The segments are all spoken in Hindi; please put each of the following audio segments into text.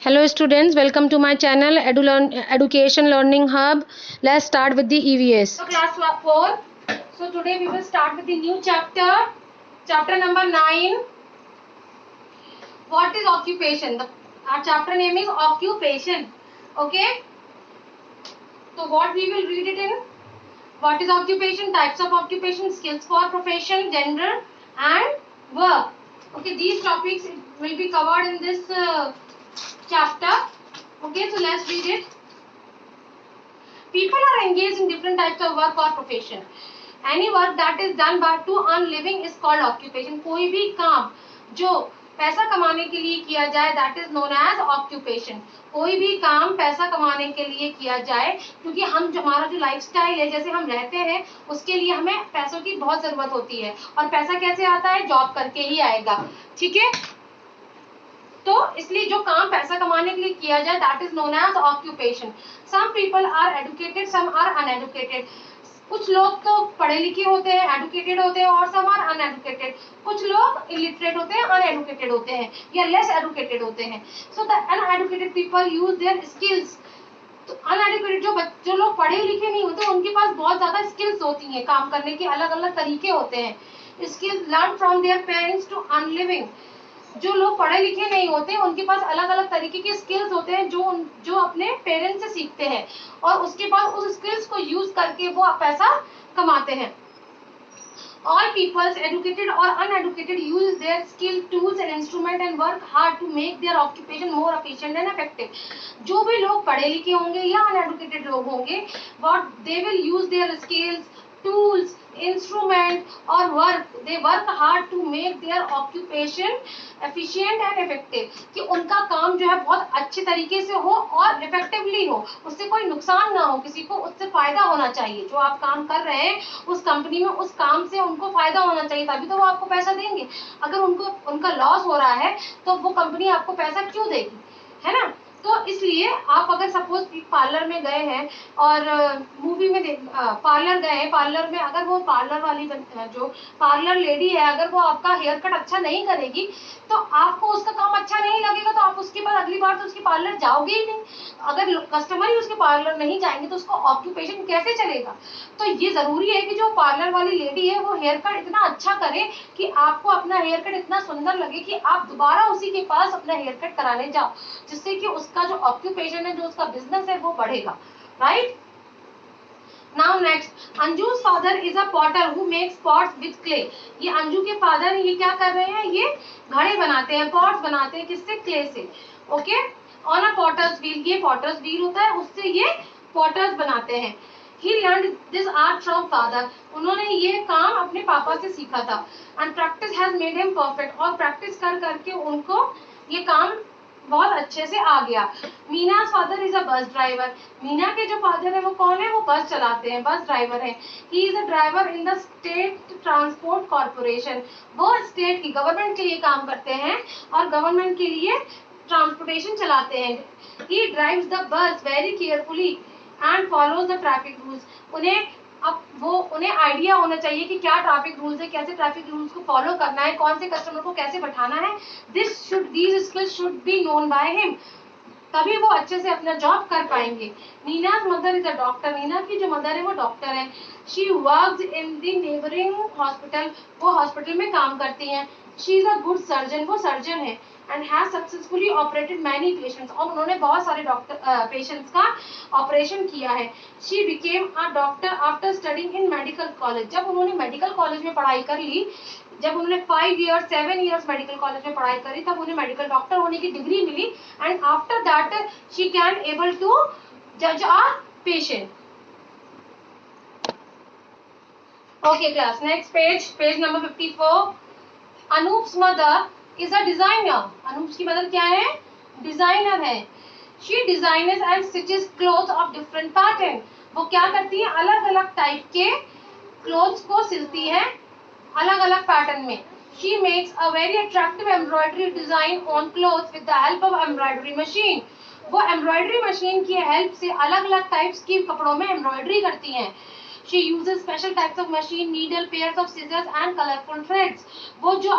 Hello students, welcome to my channel Education Learning Hub. Let's start with the EVS. Class 4. So today we will start with the new chapter. Chapter number 9. What is occupation? Our chapter name is occupation. Okay. So what we will read it in? What is occupation? Types of occupation, skills for profession, gender and work. Okay, these topics will be covered in this chapter. Okay, so let's read it. People are engaged in different types of work or profession. Any work that is done by to earn living is called occupation. कोई भी काम जो पैसा कमाने के लिए किया जाए that is known as occupation. कोई भी काम पैसा कमाने के लिए किया जाए, क्योंकि हम हमारा जो लाइफस्टाइल है, जैसे हम रहते हैं, उसके लिए हमें पैसों की बहुत जरूरत होती है. और पैसा कैसे आता है? जॉब करके ही आएगा. ठीक है. तो इसलिए जो काम पैसा कमाने के लिए किया जाए that is known as occupation. Some people are educated, some are uneducated. कुछ लोग तो पढ़े लिखे होते हैं, एडुकेटेड होते हैं, और सम आर अनएडुकेटेड. कुछ लोग इलिटरेट होते हैं, अनएडुकेटेड होते हैं या लेस एडुकेटेड होते हैं. So the uneducated people use their skills. तो अनएडुकेटेड जो लोग पढ़े लिखे नहीं होते, उनके पास बहुत ज्यादा स्किल्स होती हैं, काम करने के अलग अलग तरीके होते हैं. Skills learn from their parents to earn living. जो लोग पढ़े लिखे नहीं होते, उनके पास अलग अलग तरीके के स्किल्स होते हैं जो अपने पेरेंट्स से सीखते हैं, और उसके बाद उस स्किल्स को यूज करके वो पैसा कमाते हैं. All peoples, educated or uneducated, use their skill, tools and instrument and work hard to make their occupation more efficient and effective. जो भी लोग पढ़े लिखे होंगे या uneducated लोग होंगे, what they will use their skills, tools, instrument or work. They work hard to make their occupation efficient and effective. कि उनका काम जो है बहुत अच्छे तरीके से हो और इफेक्टिवली हो, उससे कोई नुकसान ना हो, किसी को उससे फायदा होना चाहिए. जो आप काम कर रहे हैं उस कंपनी में, उस काम से उनको फायदा होना चाहिए, तभी तो वो आपको पैसा देंगे. अगर उनका लॉस हो रहा है तो वो कंपनी आपको पैसा क्यों देगी, है ना. तो इसलिए आप अगर सपोज पार्लर में गए हैं और मूवी में पार्लर गए हैं, पार्लर में अगर वो पार्लर वाली जो पार्लर लेडी है, अगर वो आपका हेयर कट अच्छा नहीं करेगी तो आपको उसका काम अच्छा नहीं लगेगा, तो आप उसके बाद अगली बार तो उसके पार्लर जाओगे ही नहीं. अगर कस्टमर ही उसके पार्लर नहीं जाएंगे तो उसको ऑक्यूपेशन कैसे चलेगा. तो ये जरूरी है कि जो पार्लर वाली लेडी है वो हेयर कट इतना अच्छा करे कि आपको अपना हेयर कट इतना सुंदर लगे कि आप दोबारा उसी के पास अपना हेयर कट कराने जाओ, जिससे कि उसका जो ऑक्यूपेशन है, जो उसका बिजनेस है, वो बढ़ेगा. Right. Now next, Anju's father is a potter who makes pots with clay. ये अंजू के फादर ये क्या कर रहे हैं? ये घड़े बनाते हैं, पॉट्स बनाते हैं. किससे? क्ले से. Okay. On a potter's wheel. ये पॉटर्स व्हील होता है, उससे ये पॉटर्स बनाते हैं. He learned this art from father. उन्होंने ये काम अपने पापा से सीखा था. And practice has made him perfect. और प्रैक्टिस कर करके उनको ये काम बहुत अच्छे से आ गया. मीना's father is a bus driver. Meena के जो फादर है वो कौन है? वो बस चलाते हैं, बस ड्राइवर है. He is a driver in the state transport corporation. वो स्टेट की गवर्नमेंट के लिए काम करते हैं और गवर्नमेंट के लिए ट्रांसपोर्टेशन चलाते हैं. He drives the bus very carefully and follows the traffic rules. उन्हें आइडिया होना चाहिए कि क्या ट्रैफिक रूल्स है, कैसे ट्रैफिक रूल्स को फॉलो करना है, कौन से कस्टमर को कैसे बैठाना है. these skills should be known by him. तभी वो अच्छे से अपना जॉब कर पाएंगे. नीना's mother is a doctor. Neena की जो मदर है वो डॉक्टर है. she works in the neighboring hospital. वो हॉस्पिटल में काम करती हैं. she is a good surgeon. वो सर्जन है. and has successfully operated many patients. और उन्होंने बहुत सारे पेशेंट्स का ऑपरेशन किया है. she became a doctor after studying in medical college. जब उन्होंने मेडिकल कॉलेज में पढ़ाई कर ली, जब उन्होंने 7 years मेडिकल कॉलेज में पढ़ाई करी, तब उन्हें मेडिकल डॉक्टर होने की डिग्री मिली. And after that she can able to जज a patient. Okay class, next page number 54. Anoop's mother is a designer. Anoop की मदर क्या है? डिजाइनर है. she designs and stitches clothes of different pattern. वो क्या करती है? अलग अलग टाइप के क्लोथ्स को सिलती है अलग अलग पैटर्न में. she makes a very attractive embroidery design on clothes with the help of embroidery machine. वो एम्ब्रॉयडरी मशीन की हेल्प से अलग अलग टाइप्स की कपड़ों में एम्ब्रॉयडरी करती हैं. She uses special types of machine, needle, pairs of scissors and colorful threads. वो जो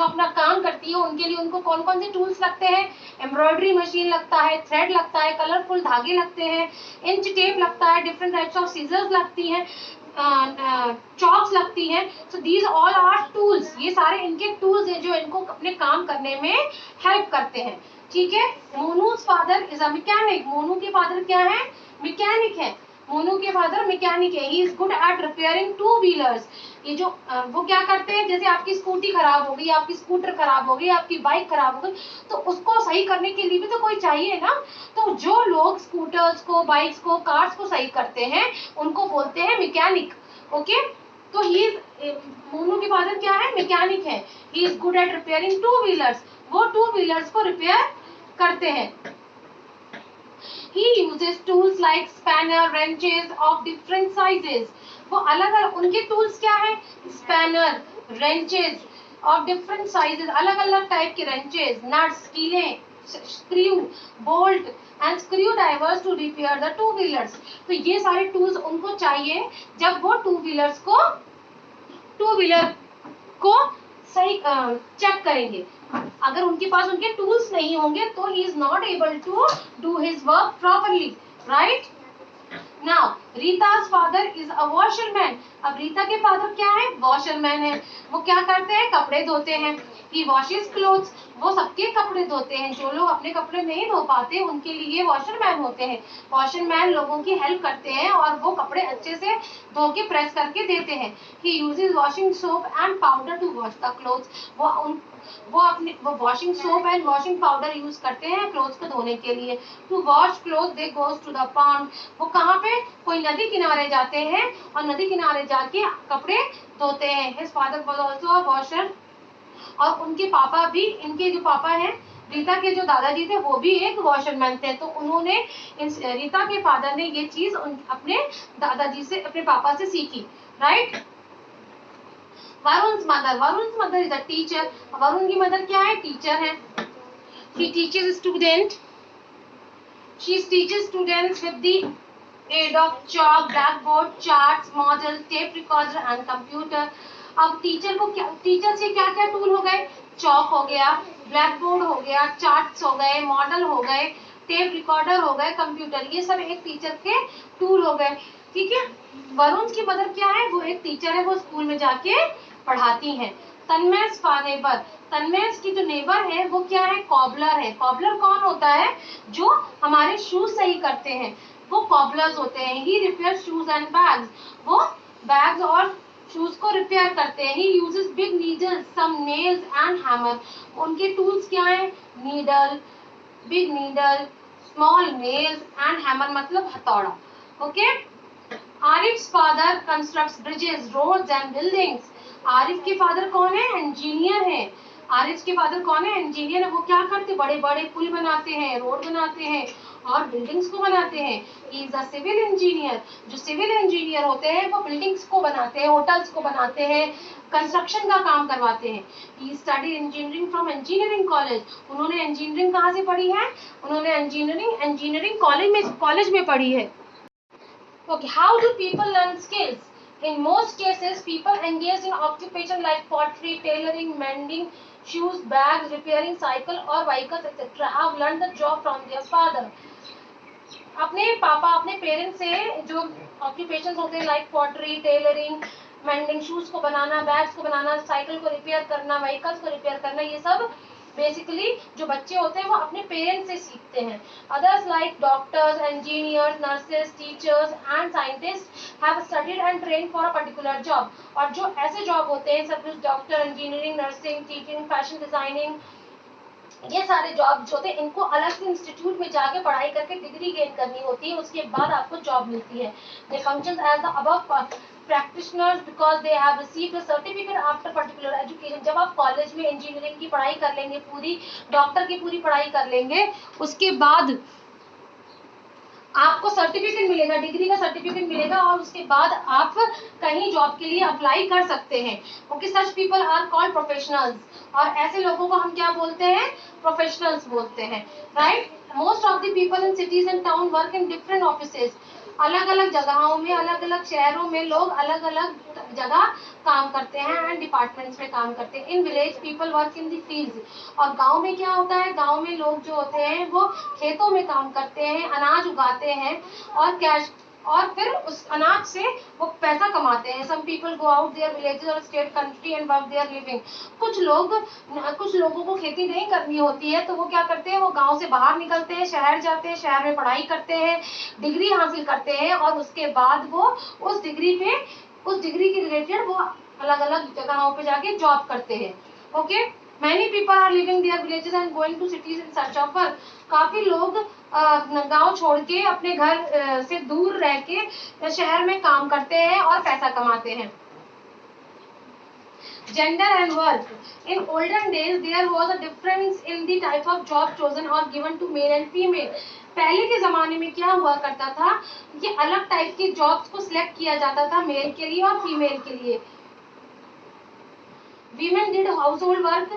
अपना काम करती है उनके लिए उनको कौन कौन से टूल्स लगते हैं? एम्ब्रॉयडरी मशीन लगता है, थ्रेड लगता है, कलरफुल धागे लगते हैं, इंच टेप लगता है, डिफरेंट टाइप्स ऑफ सीजर्स लगती हैं, चॉक्स लगती हैं. So these all are tools. ये सारे इनके टूल्स हैं जो इनको अपने काम करने में हेल्प करते हैं. ठीक है. Monu's father is a mechanic. Monu के फादर क्या है? मैकेनिक है. मोनू के फादर मैकेनिक है. He is good at repairing two wheelers. ये जो वो क्या करते हैं, जैसे आपकी स्कूटी खराब हो गई, आपकी स्कूटर खराब हो गई, आपकी बाइक खराब हो गई, तो उसको सही करने के लिए भी तो कोई चाहिए ना. तो जो लोग स्कूटर्स को, बाइक्स को, कार्स को सही करते हैं उनको बोलते हैं मैकेनिक. ओके. तो ही मोनू के फादर क्या है? मैकेनिक है. He is good at repairing two wheelers. वो टू व्हीलर्स को रिपेयर करते हैं. He uses tools like spanner, wrenches of different sizes. वो अलग अलग उनके टूल्स क्या है? Spanner, wrenches of different sizes, अलग अलग टाइप के wrenches, nuts, कीलें, screw, bolt and screwdrivers to repair the two wheelers. तो ये सारे टूल्स उनको चाहिए जब वो टू व्हीलर को सही चेक करेंगे. अगर उनके पास उनके टूल्स नहीं होंगे तो he is not able to do his work properly. Right. Now Rita's father is a washerman. अब रीता के फादर क्या है? वॉशरमैन है. वो क्या करते हैं? कपड़े धोते हैं. ही वॉशेस क्लोथ्स. वो सबके कपड़े धोते हैं. जो लोग अपने कपड़े नहीं धो पाते उनके लिए वॉशरमैन होते हैं. वॉशरमैन लोगों की हेल्प करते हैं और वो कपड़े अच्छे से धो के प्रेस करके देते हैं. He uses washing soap and powder to wash the clothes. वो washing soap and washing powder use करते हैं क्लोथ्स को धोने के लिए. To wash cloth they goes to the pond. वो कहाँ पे? कोई नदी किनारे जाते हैं और नदी किनारे जाके कपड़े धोते हैं. His father was also a washer. और उनके पापा भी, इनके जो पापा हैं, रीता के जो दादाजी थे वो भी एक वॉशरमैन थे. तो उन्होंने रीता के फादर ने ये चीज अपने दादाजी से, अपने पापा से सीखी. Right. Varun's mother is a teacher. Varun की मदर क्या है? टीचर है. She teaches students with the aid of chalk, blackboard, charts, model, tape recorder and computer. अब टीचर से क्या क्या टूल हो गए? चॉक हो गया, ब्लैक बोर्ड हो गया, चार्ट्स हो गए, मॉडल हो गए, टेप रिकॉर्डर हो गए, कंप्यूटर. ये सब एक टीचर के टूल हो गए. ठीक है. वरुण की मदर क्या है? वो एक टीचर है. वो स्कूल में जाके पढ़ाती हैं. तन्मय's नेबर. तन्मय की जो नेबर है वो क्या है? कॉबलर है. कॉबलर कौन होता है? जो हमारे शूज सही करते हैं वो कॉबलर्स होते हैं. He repair shoes and bags. वो बैग्स और शूज को रिपेयर करते हैं. He uses big needle, some nails and hammer. उनके टूल्स क्या है? Needle, big needle, small nails and hammer मतलब हथौड़ा. Okay. Arif's father constructs bridges, roads and buildings. Arif के फादर कौन है? इंजीनियर है. आरिफ के फादर कौन है? इंजीनियर है. वो क्या करते? बड़े बड़े पुल बनाते हैं, रोड बनाते हैं और बिल्डिंग्स को बनाते हैं. He is a civil engineer. जो सिविल इंजीनियर होते हैं वो बिल्डिंग्स को बनाते हैं, होटल्स को बनाते हैं, कंस्ट्रक्शन का काम करवाते हैं. He study engineering from engineering college. उन्होंने इंजीनियरिंग कहाँ से पढ़ी है? उन्होंने इंजीनियरिंग कॉलेज में पढ़ी है. Okay, how do people learn skills? In most cases, people engaged in occupation like pottery, tailoring, mending shoes, bags, repairing cycle or vehicles, etc. have learned the job from their father. अपने पापा, अपने पेरेंट्स से जो ऑक्यूपेशंस होते हैं like pottery, tailoring, mending, shoes को बनाना, बैग्स को बनाना, साइकिल को रिपेयर करना, व्हीकल्स को रिपेयर करना, ये सब बेसिकली जो बच्चे होते हैं वो अपने पेरेंट्स से सीखते हैं. Others like doctors, engineers, nurses, teachers and scientist have studied and train for a particular job. और जो ऐसे जॉब होते हैं सब doctor, engineering, nursing, teaching, fashion designing, ये सारे जॉब होते हैं इनको अलग से इंस्टीट्यूट में जाके पढ़ाई करके डिग्री गेन करनी होती है. उसके बाद आपको जॉब मिलती है. They function as the above practitioners because they have received a certificate after particular education. जब आप कॉलेज में इंजीनियरिंग की पढ़ाई कर लेंगे, पूरी डॉक्टर की पूरी पढ़ाई कर लेंगे, उसके बाद आपको सर्टिफिकेट मिलेगा, डिग्री का सर्टिफिकेट मिलेगा और उसके बाद आप कहीं जॉब के लिए अप्लाई कर सकते हैं. Okay. Such people are called professionals. और ऐसे लोगों को हम क्या बोलते हैं? प्रोफेशनल्स बोलते हैं. Right. Most of the people in cities and town work in different offices. अलग अलग जगहों में, अलग अलग शहरों में लोग अलग अलग जगह काम करते हैं एंड डिपार्टमेंट्स में काम करते हैं. In village people work in the fields. और गांव में क्या होता है, गांव में लोग जो होते हैं वो खेतों में काम करते हैं, अनाज उगाते हैं और कैश, और फिर उस अनाज से वो पैसा कमाते हैं. Some people go out there villages और state country and work there living. कुछ लोगों को खेती नहीं करनी होती है तो वो क्या करते हैं, वो गांव से बाहर निकलते हैं, शहर जाते हैं, शहर में पढ़ाई करते हैं, डिग्री हासिल करते हैं और उसके बाद वो उस डिग्री के रिलेटेड वो अलग अलग जगहों पे जाके जॉब करते हैं. Okay. Many people are leaving their villages and going to cities in search of work. काफी लोग गांव छोड़ के अपने घर से दूर रह के शहर में काम करते हैं और पैसा कमाते हैं. Gender and work. In olden days, there was a difference in the type of job chosen or given to male and female. पहले के जमाने में क्या हुआ करता था, ये अलग टाइप की जॉब्स को सिलेक्ट किया जाता था मेल के लिए और फीमेल के लिए. Women did household work.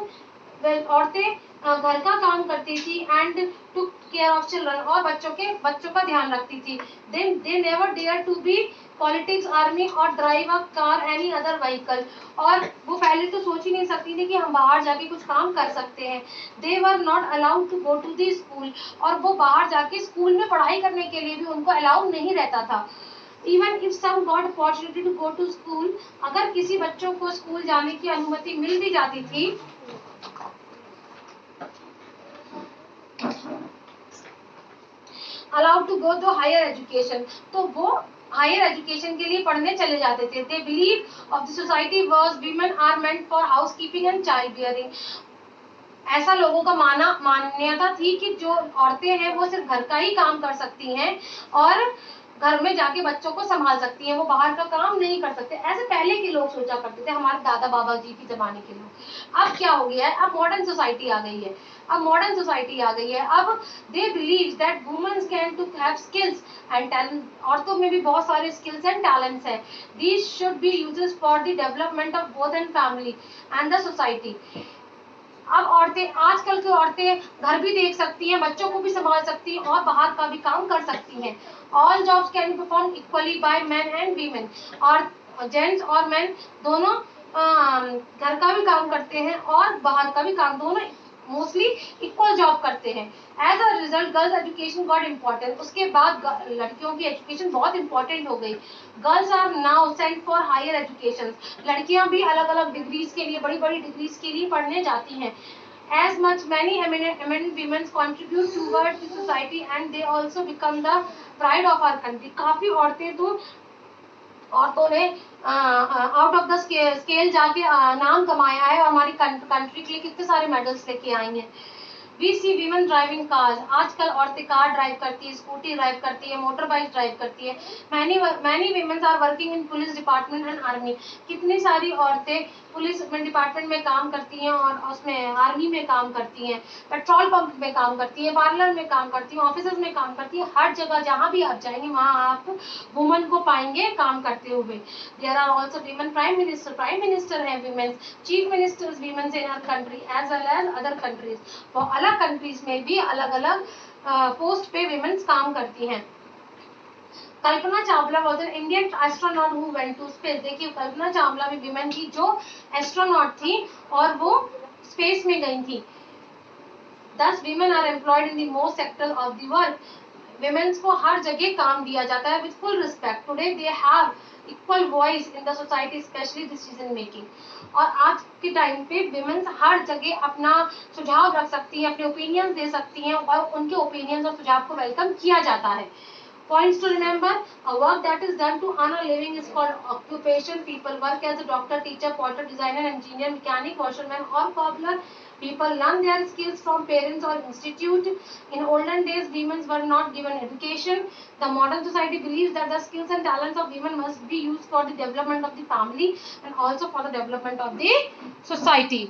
औरतें घर का काम करती थी and took care of children. और बच्चों का ध्यान रखती थी. Then they never dared to be politics, army और drive a car any other vehicle. और वो पहले तो सोच ही नहीं सकती थी कि हम बाहर जाके कुछ काम कर सकते हैं. They were not allowed to go to the school. और वो बाहर जाके स्कूल में पढ़ाई करने के लिए भी उनको अलाउ नहीं रहता था. Even if some got opportunity to go to school, अगर किसी बच्चों को स्कूल जाने की अनुमति मिल भी जाती थी, allowed to go to higher education, तो वो हायर एजुकेशन के लिए पढ़ने चले जाते थे. They believe of the society was women are meant for housekeeping and child bearing. ऐसा लोगों का मान्यता थी कि जो औरतें हैं वो सिर्फ घर का ही काम कर सकती हैं और घर में जाके बच्चों को संभाल सकती हैं, वो बाहर का काम नहीं कर सकते. ऐसे पहले के लोग सोचा करते थे, हमारे दादा बाबा जी के जमाने के लोग. अब क्या हो गया है, अब मॉडर्न सोसाइटी आ गई है. अब they believe that womens can too have skills and talent. औरतों में भी बहुत सारे स्किल्स एंड टैलेंट्स हैं. These should be used for the development of both and family and the society. अब आजकल की औरतें घर भी देख सकती हैं, बच्चों को भी संभाल सकती हैं और बाहर का भी काम कर सकती हैं. All jobs can be perform equally by men and women. और जेंट्स और मेन दोनों घर का भी काम करते हैं और बाहर का भी काम, दोनों मोस्टली इक्वल जॉब करते हैं. As a result girls education got important. उसके बाद लड़कियों की एजुकेशन बहुत इंपॉर्टेंट हो गई. Girls are now sent for higher education. लड़कियां भी अलग अलग डिग्रीज के लिए, बड़ी बड़ी डिग्रीज के लिए पढ़ने जाती हैं. As much many eminent women contribute towards the society and they also become the pride of our country. काफी औरतों ने आउट ऑफ द स्केल जाके नाम कमाया है और हमारी कंट्री के लिए कितने सारे मेडल्स लेके आई हैं. We see women driving cars. आजकल औरतें कार ड्राइव करती है, स्कूटी ड्राइव करती है, मोटर बाइक ड्राइव करती है. Many womens are working in police department and army. कितनी सारी औरतें पुलिस डिपार्टमेंट में काम करती हैं और उसमें आर्मी में काम करती हैं, पेट्रोल पंप में काम करती हैं, पार्लर में काम करती हैं, ऑफिस में काम करती हैं. हर जगह जहाँ भी आप जाएंगे वहाँ आप वुमन को पाएंगे काम करते हुए. There are also women prime minister है women, chief ministers women in our country as well as other countries. तो अलग कंट्रीज में भी अलग अलग पोस्ट पे वीमेन्स काम करती हैं. Kalpana Chawla was an Indian astronaut who went to space. देखिए कल्पना चावला भी विमेन थी जो एस्ट्रोनॉट थी और वो स्पेस में गई थी. Thus women are employed in the most sectors of the world. Women's को हर जगह काम दिया जाता है with full respect. Today they have equal voice in the society, especially decision making. और आज के टाइम पे विमेन्स हर जगह अपना सुझाव रख सकती हैं, अपने ओपिनियंस दे सकती हैं और उनके ओपिनियंस और सुझाव को वेलकम किया जाता है. Points to remember: a work that is done to earn a living is called occupation. People work as a doctor, teacher, potter, designer, engineer, mechanic, washerman or cobbler. People learn their skills from parents or institute. In olden days, women were not given education. The modern society believes that the skills and talents of women must be used for the development of the family and also for the development of the society.